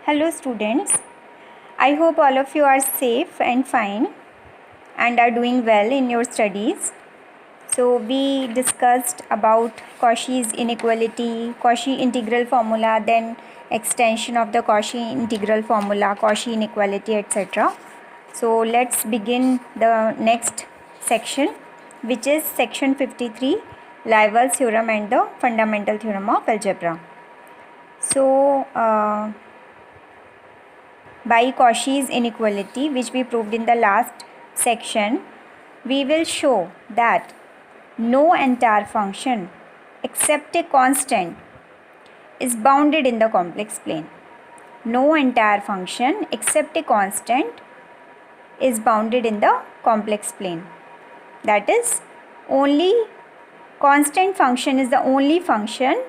Hello students, I hope all of you are safe and fine and are doing well in your studies. So we discussed about Cauchy's inequality, Cauchy integral formula, then extension of the Cauchy integral formula, Cauchy inequality, etc. So let's begin the next section, which is section 53, Lyell's theorem and the fundamental theorem of algebra. So by Cauchy's inequality, which we proved in the last section, we will show that no entire function except a constant is bounded in the complex plane. No entire function except a constant is bounded in the complex plane. That is, only constant function is the only function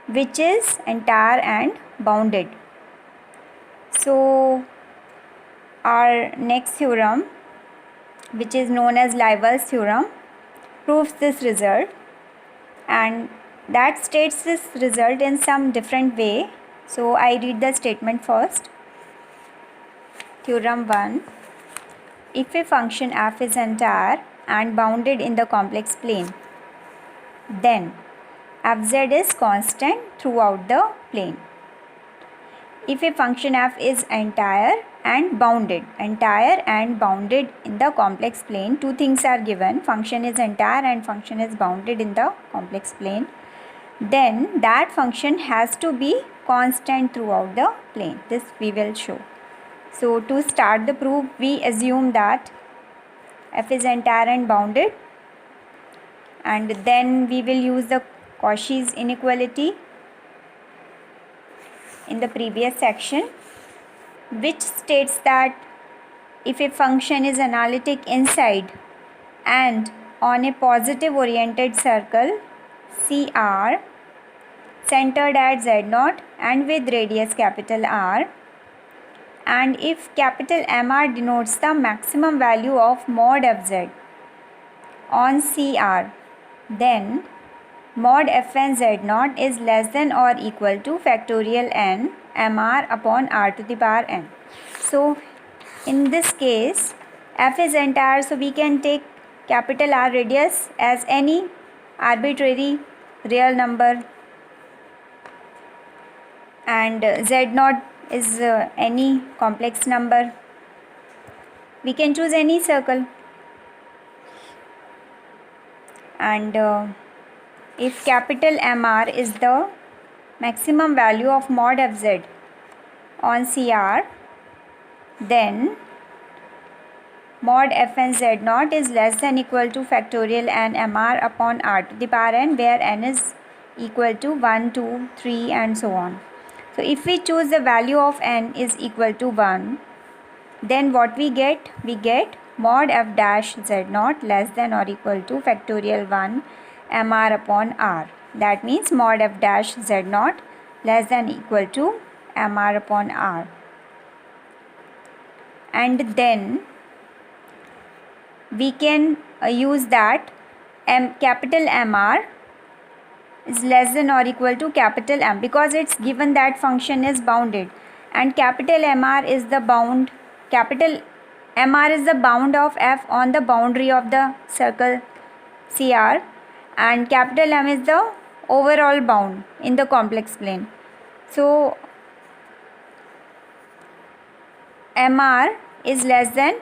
which is entire and bounded. So our next theorem, which is known as Lyell's theorem, proves this result, and that states this result in some different way. So I read the statement first. Theorem 1. If a function f is entire and bounded in the complex plane, then fz is constant throughout the plane. If a function f is entire and bounded in the complex plane, two things are given: function is entire and function is bounded in the complex plane, then that function has to be constant throughout the plane. This we will show. So to start the proof, we assume that f is entire and bounded, and then we will use the Cauchy's inequality in the previous section, which states that if a function is analytic inside and on a positive oriented circle CR centered at Z0 and with radius capital R, and if capital MR denotes the maximum value of mod fz on CR, then mod fn Z0 is less than or equal to factorial n mr upon r to the power n. So in this case, f is entire, so we can take capital R radius as any arbitrary real number, and Z0 is any complex number. We can choose any circle, and if capital MR is the maximum value of mod fz on CR, then mod fn Z0 is less than equal to factorial n mr upon r to the power n, where n is equal to 1, 2, 3 and so on. So if we choose the value of n is equal to 1, then what we get? We get mod f dash Z0 less than or equal to factorial 1 mr upon r. That means mod f dash Z0 less than equal to mr upon r. And then we can use that capital MR is less than or equal to capital M, because it's given that function is bounded, and capital MR is the bound, capital MR is the bound of f on the boundary of the circle CR, and capital M is the overall bound in the complex plane. So MR is less than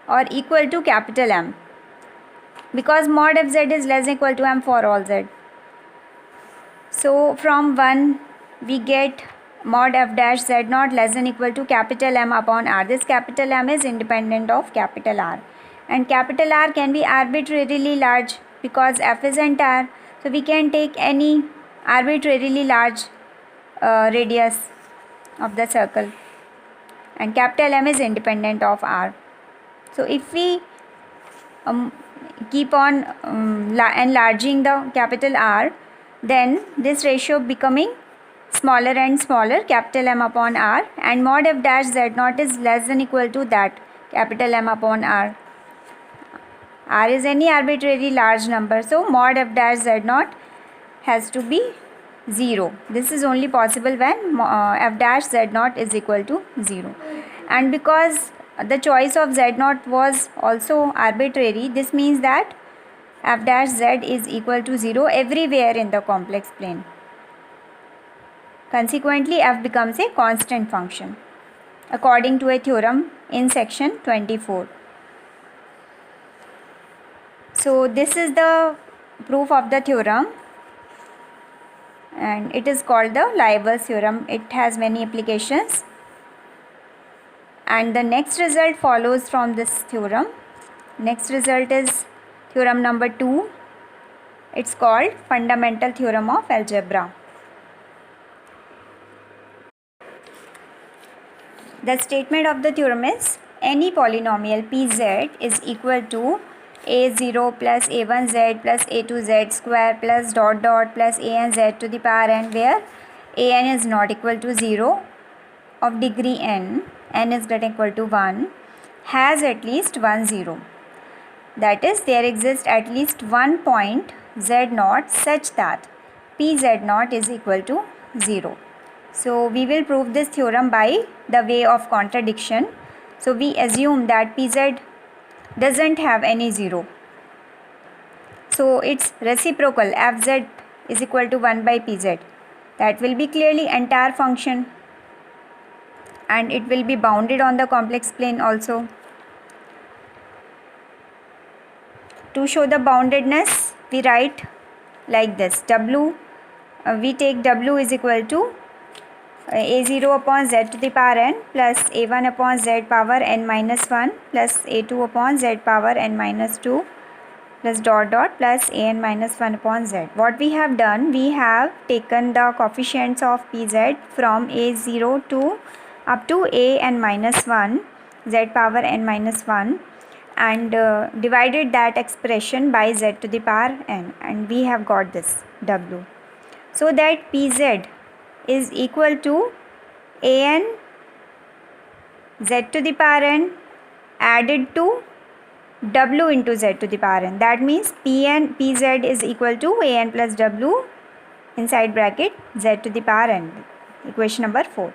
or equal to capital M, because mod fz is less than equal to M for all z. So from 1 we get mod f dash Z0 less than equal to capital M upon R. This capital M is independent of capital R, and capital R can be arbitrarily large because f is entire. So we can take any arbitrarily large radius of the circle, and capital M is independent of R. So if we keep on enlarging the capital R, then this ratio becoming smaller and smaller, capital M upon R, and mod f dash Z0 is less than equal to that capital M upon R. R is any arbitrary large number, so mod f dash Z0 has to be 0. This is only possible when f dash z naught is equal to 0. And because the choice of z naught was also arbitrary, this means that f dash z is equal to 0 everywhere in the complex plane. Consequently, f becomes a constant function according to a theorem in section 24. So this is the proof of the theorem, and it is called the Liouville's theorem. It has many applications, and the next result follows from this theorem. Next result is theorem number 2. It's called fundamental theorem of algebra. The statement of the theorem is any polynomial pz is equal to a0 plus a1z plus a2z square plus dot dot plus anz to the power n, where an is not equal to 0, of degree n is greater than equal to 1, has at least one 0. That is, there exists at least one point z naught such that pz naught is equal to 0. So we will prove this theorem by the way of contradiction. So we assume that pz doesn't have any 0. So its reciprocal fz is equal to 1 by pz. That will be clearly entire function, and it will be bounded on the complex plane also. To show the boundedness, we write like this: we take w is equal to a0 upon z to the power n plus a1 upon z power n minus 1 plus a2 upon z power n minus 2 plus dot dot plus an minus 1 upon z. What we have done, we have taken the coefficients of pz from a0 to up to a n minus 1 z power n minus 1, and divided that expression by z to the power n, and we have got this w. So that pz is equal to an z to the power n added to w into z to the power n. That means pz is equal to an plus w inside bracket z to the power n. Equation number 4.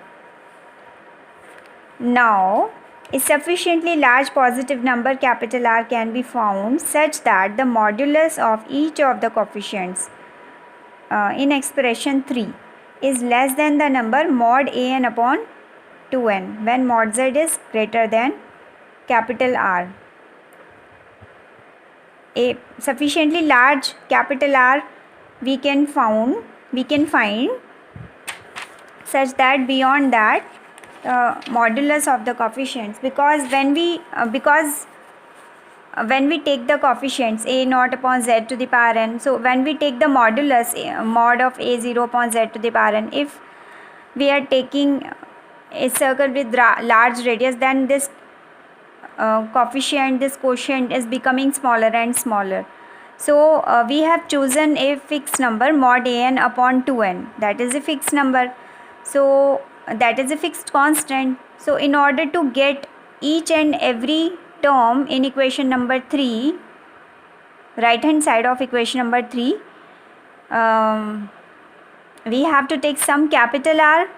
Now, a sufficiently large positive number capital R can be found such that the modulus of each of the coefficients in expression 3 is less than the number mod an upon 2n when mod z is greater than capital R. A sufficiently large capital R we can find such that beyond that modulus of the coefficients, because when we take the coefficients a naught upon z to the power n, so when we take the modulus mod of a0 upon z to the power n, if we are taking a circle with large radius, then this quotient is becoming smaller and smaller. So we have chosen a fixed number mod an upon 2n, that is a fixed number, so that is a fixed constant. So in order to get each and every term in equation number 3, right hand side of equation number 3, we have to take some capital R,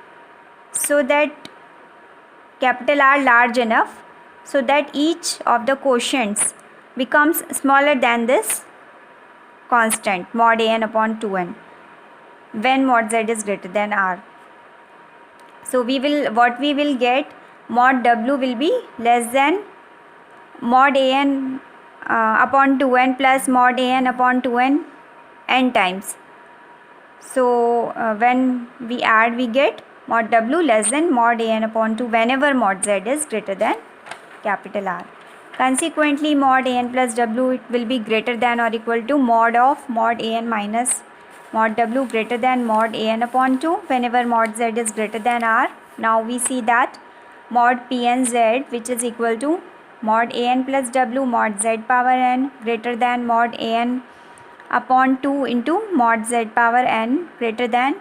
so that capital R large enough so that each of the quotients becomes smaller than this constant mod an upon 2n when mod z is greater than R. So what we will get, mod w will be less than mod an upon 2n plus mod an upon 2n n times. So when we add, we get mod w less than mod an upon 2 whenever mod z is greater than capital R. Consequently, mod an plus w, it will be greater than or equal to mod of mod an minus mod w greater than mod an upon 2 whenever mod z is greater than R. Now we see that mod p n z, which is equal to mod an plus w mod z power n greater than mod an upon 2 into mod z power n greater than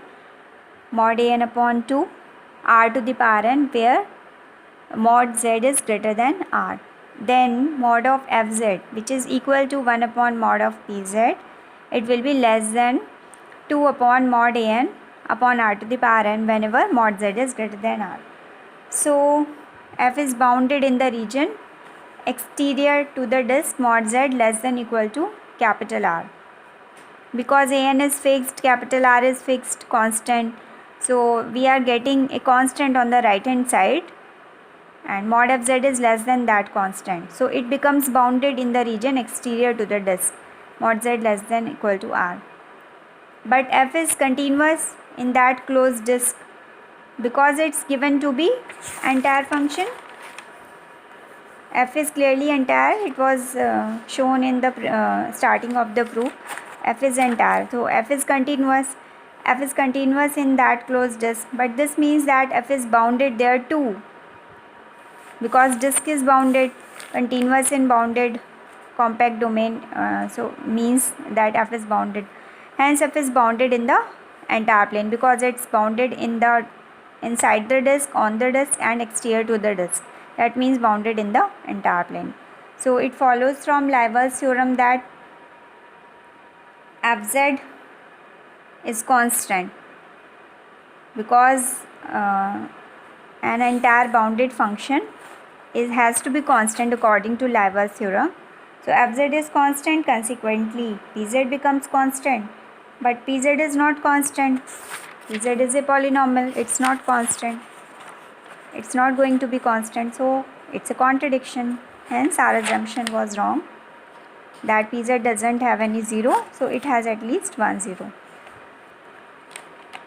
mod an upon 2 r to the power n, where mod z is greater than r. Then mod of fz, which is equal to 1 upon mod of pz, it will be less than 2 upon mod an upon r to the power n whenever mod z is greater than r. So f is bounded in the region exterior to the disk mod z less than equal to capital R. Because an is fixed, capital R is fixed, constant, so we are getting a constant on the right hand side, and mod f z is less than that constant, so it becomes bounded in the region exterior to the disk mod z less than equal to R. But f is continuous in that closed disk because it's given to be entire function. F is clearly entire, it was shown in the starting of the proof. F is entire, so f is continuous. F is continuous in that closed disk, but this means that f is bounded there too, because disk is bounded, continuous in bounded compact domain, so means that f is bounded. Hence f is bounded in the entire plane because it's bounded in the inside the disk, on the disk, and exterior to the disk. That means bounded in the entire plane. So it follows from Liouville's theorem that fz is constant because an entire bounded function has to be constant according to Liouville's theorem. So fz is constant, consequently pz becomes constant, but pz is not constant. Pz is a polynomial, it's not constant, it's not going to be constant, so it's a contradiction. Hence our assumption was wrong that pz doesn't have any zero, so it has at least one zero.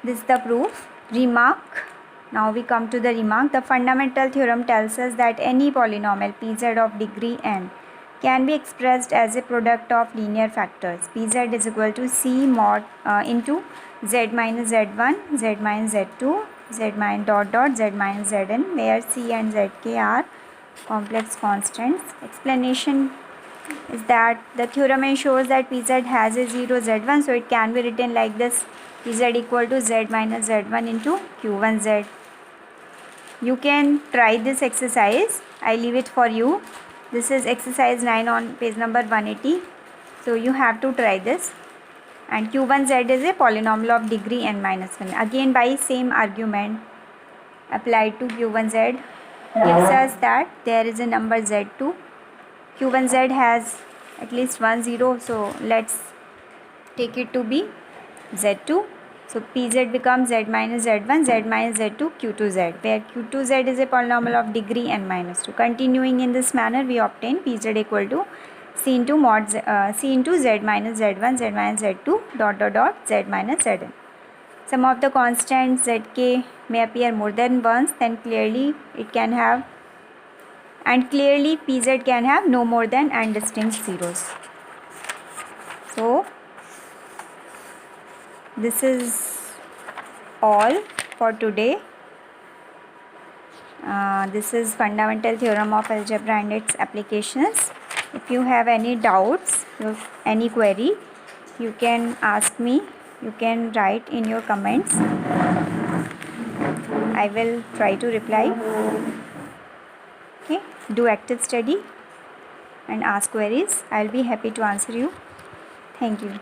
This is the proof. Remark. Now we come to the remark. The fundamental theorem tells us that any polynomial pz of degree n can be expressed as a product of linear factors. Pz is equal to c mod into z minus z1, z minus z2, z minus dot dot z minus zn, where c and zk are complex constants. Explanation is that the theorem ensures that pz has a 0 z1, so it can be written like this: pz equal to z minus z1 into q1z. You can try this exercise, I leave it for you. This is exercise 9 on page number 180, so you have to try this. And q1z is a polynomial of degree n minus 1. Again, by same argument applied to q1z gives us that there is a number z2. q1z has at least one zero, so let's take it to be z2. So pz becomes z minus z1, z minus z2, q2z, where q2z is a polynomial of degree n minus 2. Continuing in this manner, we obtain pz equal to c into mod c into z minus z1, z minus z2, dot dot dot z minus zn. Some of the constants zk may appear more than once, then clearly it can have, and clearly pz can have no more than n distinct zeros. So this is all for today. This is fundamental theorem of algebra and its applications. If you have any doubts, any query, you can ask me, you can write in your comments. I will try to reply. Okay, do active study and ask queries. I'll be happy to answer you. Thank you.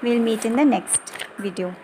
We'll meet in the next video.